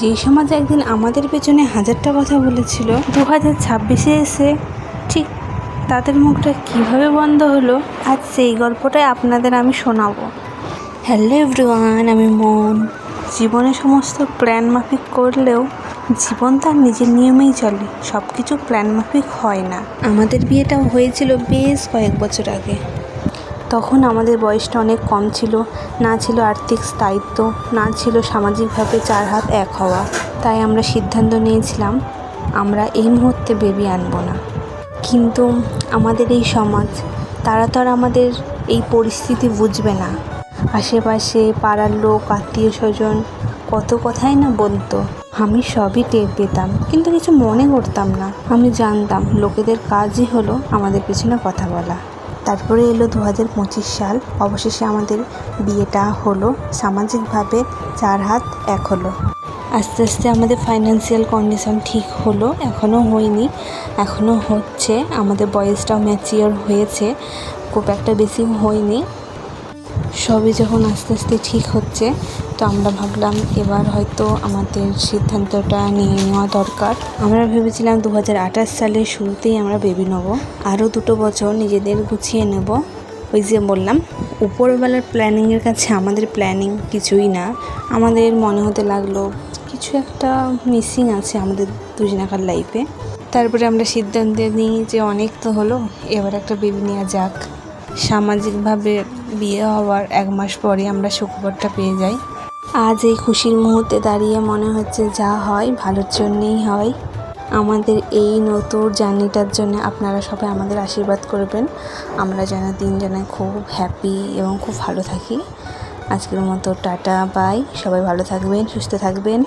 যে সমাজ একদিন আমাদের পেছনে হাজারটা কথা বলেছিল, 2026-এ এসে ঠিক তাদের মুখটা কীভাবে বন্ধ হলো, আজ সেই গল্পটাই আপনাদের আমি শোনাবো। হ্যালো এভরিওয়ান, আমি মন। জীবনে সমস্ত প্ল্যান মাফিক করলেও জীবন তার নিজের নিয়মেই চলে, সব কিছু প্ল্যান মাফিক হয় না। আমাদের বিয়েটাও হয়েছিল বেশ কয়েক বছর আগে। তখন আমাদের বয়সটা অনেক কম ছিল, না ছিল আর্থিক স্থায়িত্ব, না ছিল সামাজিকভাবে চার হাত এক হওয়া। তাই আমরা সিদ্ধান্ত নিয়েছিলাম আমরা এই মুহূর্তে বেবি আনবো না। কিন্তু আমাদের এই সমাজ, তারা তো আর আমাদের এই পরিস্থিতি বুঝবে না। আশেপাশে পাড়ার লোক, আত্মীয় স্বজন কত কথাই না বলতো। আমি সবই টের পেতাম, কিন্তু কিছু মনে করতাম না। আমি জানতাম লোকেদের কাজই হলো আমাদের পেছনে কথা বলা। তারপরে এলো 2025 সাল। অবশেষে আমাদের বিয়েটা হলো, সামাজিকভাবে চার হাত এক হলো। আস্তে আস্তে আমাদের ফাইন্যান্সিয়াল কন্ডিশন ঠিক হলো, এখনও হয়নি, এখনও হচ্ছে। আমাদের বয়সটাও ম্যাচিওর হয়েছে, খুব একটা বেশি হয়নি। সবই যখন আস্তে আস্তে ঠিক হচ্ছে, তো আমরা ভাবলাম এবার হয়তো আমাদের সিদ্ধান্তটা নিয়ে নেওয়া দরকার। আমরা ভেবেছিলাম 2028 সালের শুরুতেই আমরা বেবি নেব, আরও 2 বছর নিজেদের গুছিয়ে নেব। ওই যে বললাম, উপরবেলার প্ল্যানিংয়ের কাছে আমাদের প্ল্যানিং কিছুই না। আমাদের মনে হতে লাগলো কিছু একটা মিসিং আছে আমাদের দুজনাকার লাইফে। তারপরে আমরা সিদ্ধান্ত নিই যে অনেক তো হলো, এবার একটা বেবি নেওয়া যাক। সামাজিকভাবে বিয়ে হওয়ার 1 মাস পরে আমরা সুখবরটা পেয়ে যাই। আজ এই খুশির মুহূর্তে দাঁড়িয়ে মনে হচ্ছে যা হয় ভালোর জন্যেই হয়। আমাদের এই নতুন জার্নিটার জন্য আপনারা সবাই আমাদের আশীর্বাদ করবেন, আমরা যেন 3 জনে খুব হ্যাপি এবং খুব ভালো থাকি। আজকের মতো টাটা, বাই। সবাই ভালো থাকবেন, সুস্থ থাকবেন।